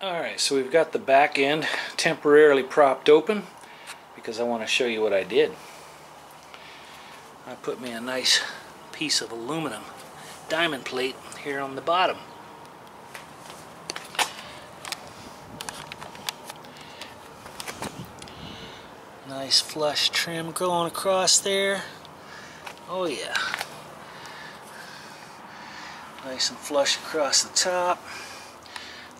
Alright, so we've got the back end temporarily propped open because I want to show you what I did. I put me a nice piece of aluminum diamond plate here on the bottom. Nice flush trim going across there. Oh yeah. Nice and flush across the top,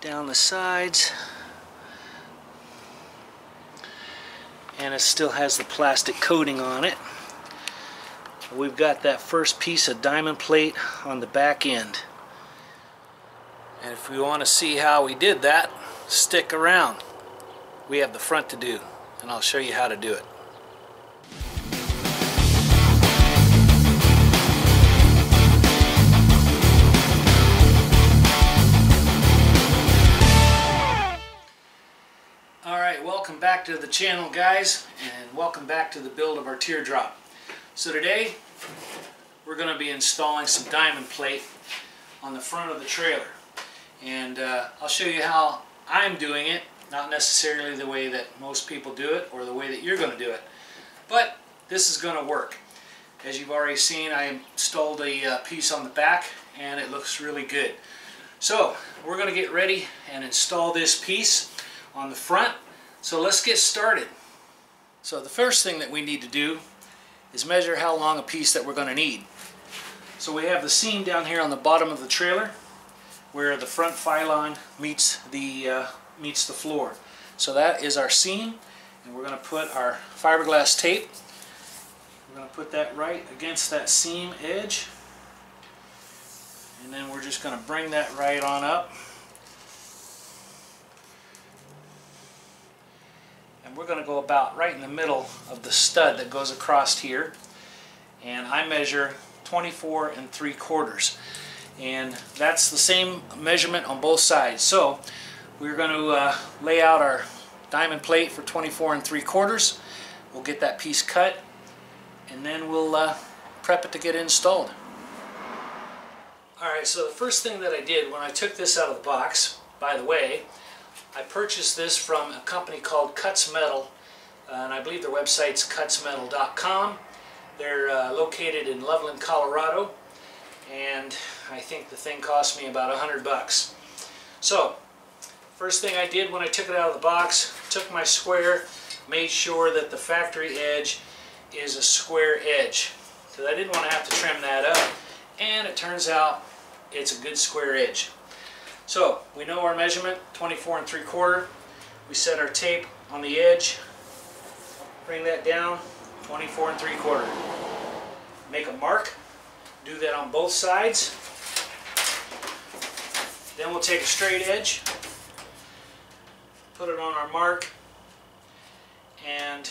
down the sides, and it still has the plastic coating on it. We've got that first piece of diamond plate on the back end, and if we want to see how we did that, stick around. We have the front to do, and I'll show you how to do it. Alright, welcome back to the channel, guys, and welcome back to the build of our teardrop. So today we're going to be installing some diamond plate on the front of the trailer, and I'll show you how I'm doing it, not necessarily the way that most people do it or the way that you're going to do it, but this is going to work. As you've already seen, I installed a piece on the back and it looks really good. So we're going to get ready and install this piece on the front. So let's get started. So the first thing that we need to do is measure how long a piece that we're going to need. So we have the seam down here on the bottom of the trailer where the front Filon meets the floor. So that is our seam, and we're going to put our fiberglass tape. We're going to put that right against that seam edge, and then we're just going to bring that right on up. And we're going to go about right in the middle of the stud that goes across here, and I measure 24 3/4, and that's the same measurement on both sides. So we're going to lay out our diamond plate for 24 3/4. We'll get that piece cut, and then we'll prep it to get installed. Alright, so the first thing that I did when I took this out of the box, by the way, I purchased this from a company called Cuts Metal, and I believe their website's cutsmetal.com. They're located in Loveland, Colorado, and I think the thing cost me about $100. So, first thing I did when I took it out of the box, took my square, made sure that the factory edge is a square edge, because I didn't want to have to trim that up, and it turns out it's a good square edge. So we know our measurement, 24 3/4. We set our tape on the edge, bring that down, 24 3/4. Make a mark, do that on both sides. Then we'll take a straight edge, put it on our mark, and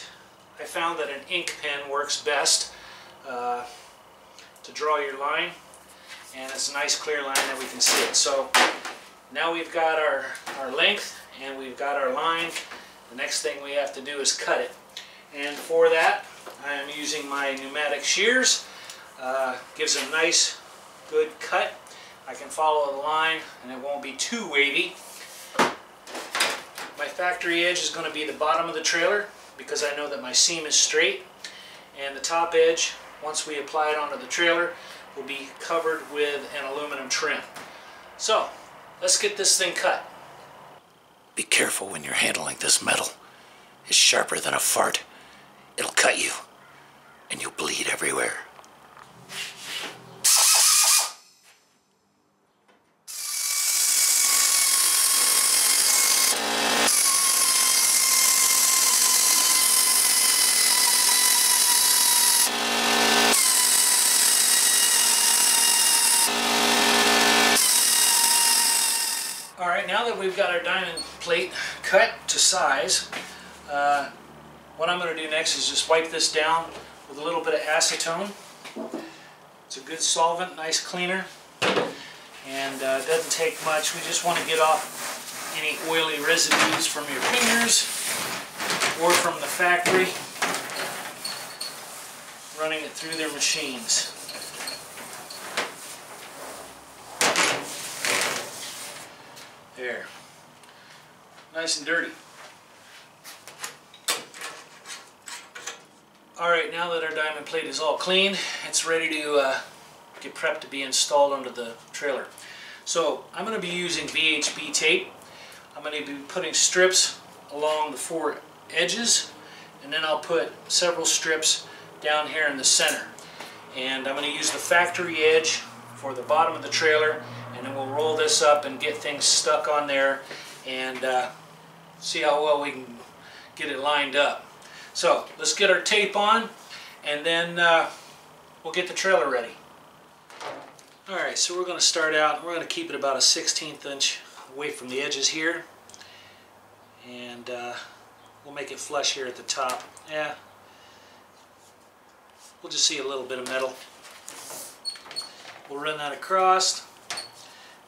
I found that an ink pen works best to draw your line, and it's a nice clear line that we can see it. So now we've got our length and we've got our line. The next thing we have to do is cut it. And for that, I am using my pneumatic shears. Gives a nice, good cut. I can follow the line and it won't be too wavy. My factory edge is going to be the bottom of the trailer because I know that my seam is straight. And the top edge, once we apply it onto the trailer, will be covered with an aluminum trim. So, let's get this thing cut. Be careful when you're handling this metal. It's sharper than a fart. It'll cut you, and you'll bleed everywhere. Alright, now that we've got our diamond plate cut to size, what I'm going to do next is just wipe this down with a little bit of acetone. It's a good solvent, nice cleaner, and it doesn't take much. We just want to get off any oily residues from your fingers or from the factory running it through their machines. There. nice and dirty. Alright, now that our diamond plate is all clean, it's ready to get prepped to be installed onto the trailer. So I'm going to be using VHB tape. I'm going to be putting strips along the 4 edges, and then I'll put several strips down here in the center. And I'm going to use the factory edge for the bottom of the trailer, and then we'll roll this up and get things stuck on there and see how well we can get it lined up. So let's get our tape on, and then we'll get the trailer ready. Alright, so we're going to start out, we're going to keep it about a 1/16 inch away from the edges here, and we'll make it flush here at the top. Yeah, we'll just see a little bit of metal. We'll run that across.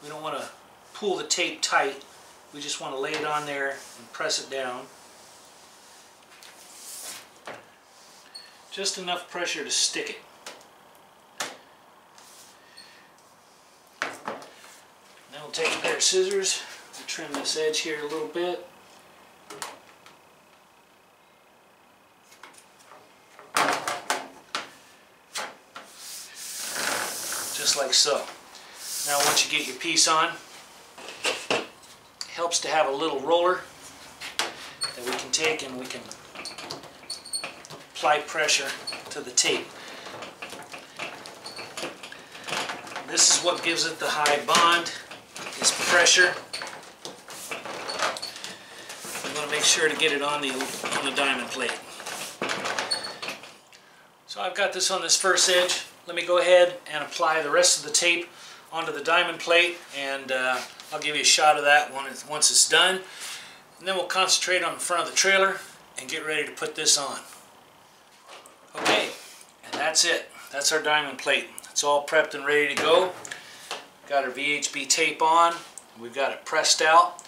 We don't want to pull the tape tight, we just want to lay it on there and press it down. Just enough pressure to stick it. Now we'll take a pair of scissors and trim this edge here a little bit. Just like so. Now once you get your piece on, it helps to have a little roller that we can take and we can apply pressure to the tape. This is what gives it the high bond, is pressure. I'm going to make sure to get it on the diamond plate. So I've got this on this first edge. Let me go ahead and apply the rest of the tape onto the diamond plate, and I'll give you a shot of that once it's done. And then we'll concentrate on the front of the trailer and get ready to put this on. Okay, and that's it. That's our diamond plate. It's all prepped and ready to go. Got our VHB tape on. We've got it pressed out.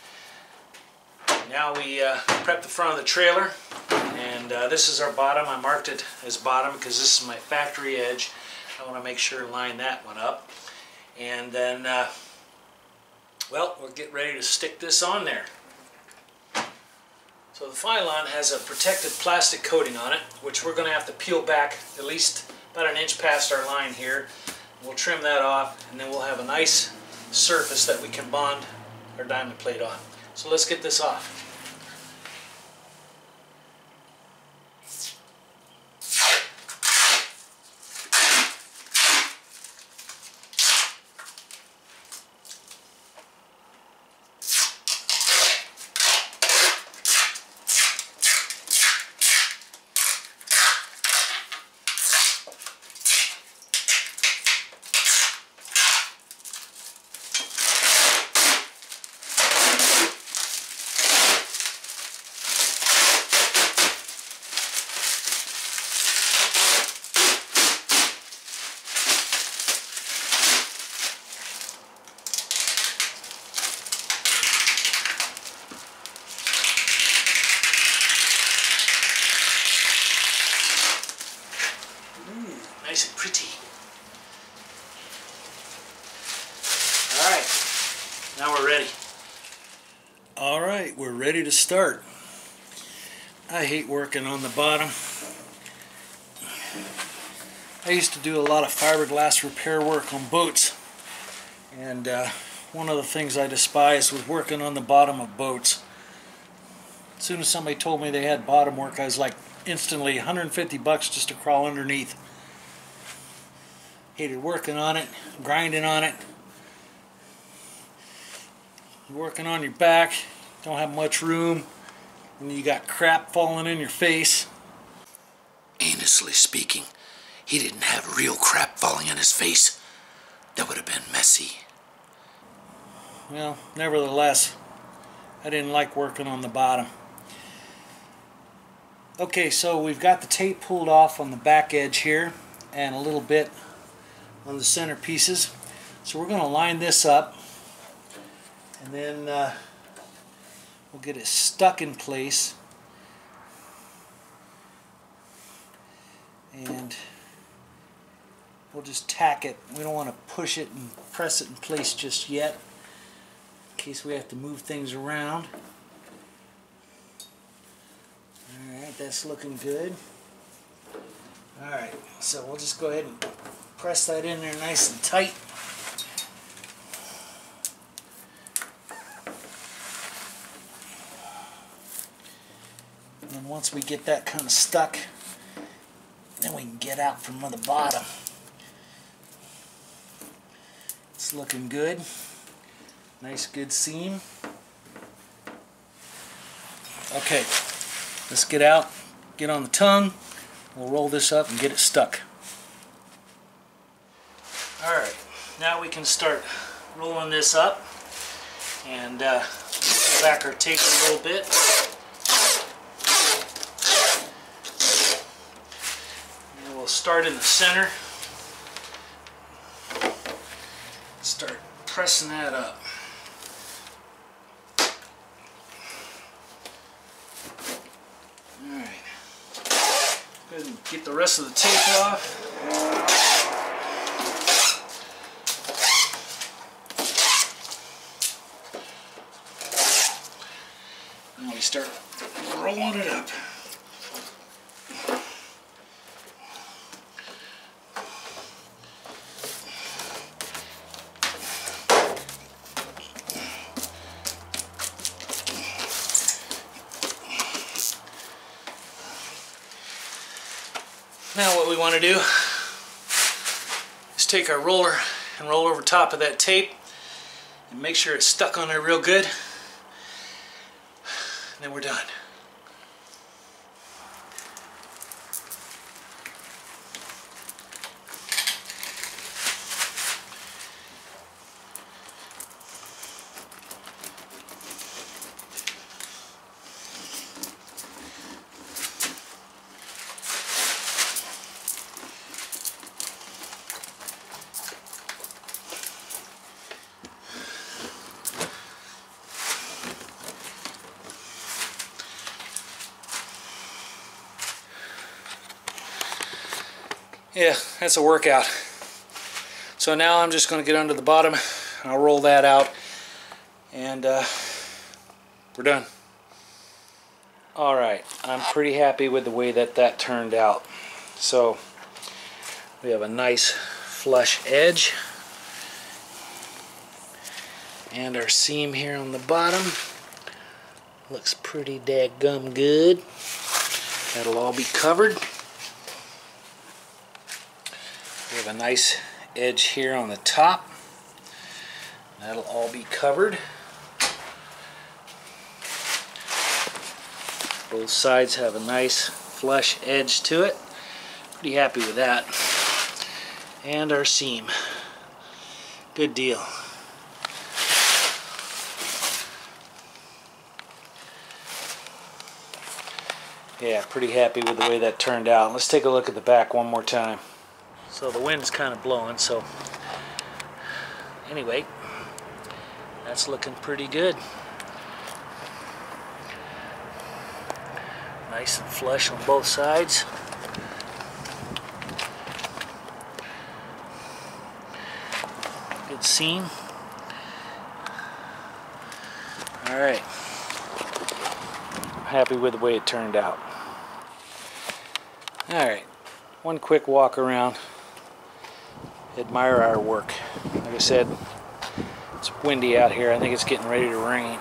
Now we prep the front of the trailer, and this is our bottom. I marked it as bottom because this is my factory edge. I want to make sure to line that one up. And then, well, we'll get ready to stick this on there. So the Filon has a protective plastic coating on it, which we're going to have to peel back at least about 1 inch past our line here. We'll trim that off, and then we'll have a nice surface that we can bond our diamond plate on. So let's get this off. Nice and pretty. Alright, now we're ready. Alright, we're ready to start. I hate working on the bottom. I used to do a lot of fiberglass repair work on boats, and one of the things I despised was working on the bottom of boats. As soon as somebody told me they had bottom work, I was like instantly $150 just to crawl underneath. Hated working on it, grinding on it. You're working on your back, don't have much room, and you got crap falling in your face. Honestly speaking, he didn't have real crap falling on his face. That would have been messy. Well, nevertheless, I didn't like working on the bottom. Okay, so we've got the tape pulled off on the back edge here, and a little bit on the center pieces. So we're going to line this up, and then we'll get it stuck in place, and we'll just tack it. We don't want to push it and press it in place just yet, in case we have to move things around. think that's looking good. Alright, so we'll just go ahead and press that in there nice and tight. And then once we get that kind of stuck, then we can get out from the bottom. It's looking good. Nice good seam. Okay, let's get out, get on the tongue. We'll roll this up and get it stuck. Alright, now we can start rolling this up and pull back our tape a little bit. And we'll start in the center. Start pressing that up. Alright. Go ahead and get the rest of the tape off. Now we start rolling it up. Now what we want to do is take our roller and roll over top of that tape and make sure it's stuck on there real good. And then we're done. Yeah, that's a workout. So now I'm just going to get under the bottom and I'll roll that out and we're done. Alright, I'm pretty happy with the way that turned out. So we have a nice flush edge and our seam here on the bottom looks pretty daggum good. That'll all be covered. We have a nice edge here on the top. That'll all be covered. Both sides have a nice flush edge to it. Pretty happy with that. And our seam. Good deal. Yeah, pretty happy with the way that turned out. Let's take a look at the back one more time. So the wind's kind of blowing, so anyway, that's looking pretty good. Nice and flush on both sides. Good seam. Alright. I'm happy with the way it turned out. Alright, one quick walk around. Admire our work. Like I said, it's windy out here. I think it's getting ready to rain.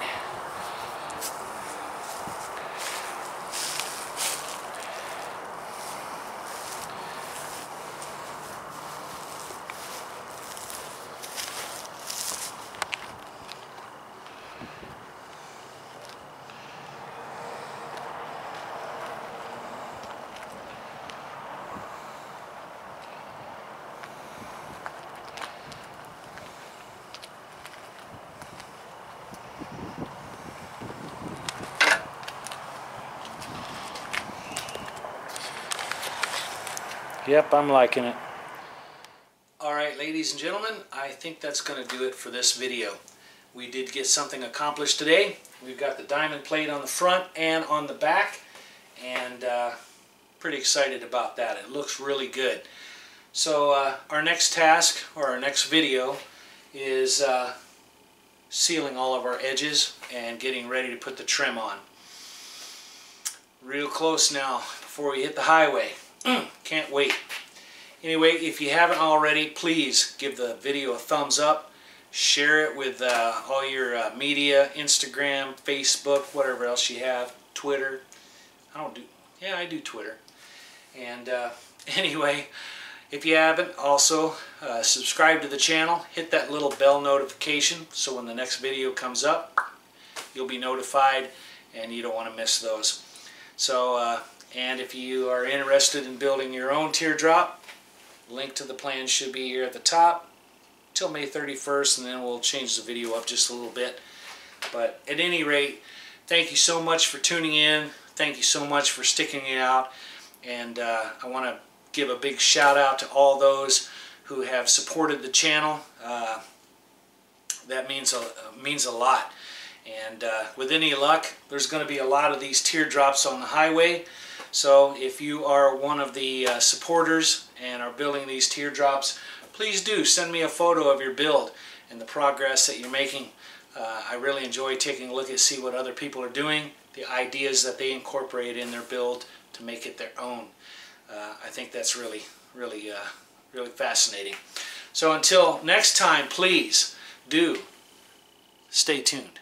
Yep, I'm liking it. Alright, ladies and gentlemen, I think that's going to do it for this video. We did get something accomplished today. We've got the diamond plate on the front and on the back, and pretty excited about that. It looks really good. So our next task, or our next video, is sealing all of our edges and getting ready to put the trim on. Real close now before we hit the highway. Can't wait. Anyway, if you haven't already, please give the video a thumbs up. Share it with all your media, Instagram, Facebook, whatever else you have, Twitter. I do Twitter. And anyway, if you haven't, also subscribe to the channel. Hit that little bell notification so when the next video comes up, you'll be notified and you don't want to miss those. So, and if you are interested in building your own teardrop, link to the plan should be here at the top till May 31st, and then we'll change the video up just a little bit. But at any rate, thank you so much for tuning in. Thank you so much for sticking it out. And I want to give a big shout out to all those who have supported the channel. That means a lot. And with any luck, there's going to be a lot of these teardrops on the highway. So if you are one of the supporters and are building these teardrops, please do send me a photo of your build and the progress that you're making. I really enjoy taking a look at see what other people are doing, the ideas that they incorporate in their build to make it their own. I think that's really fascinating. So until next time, please do stay tuned.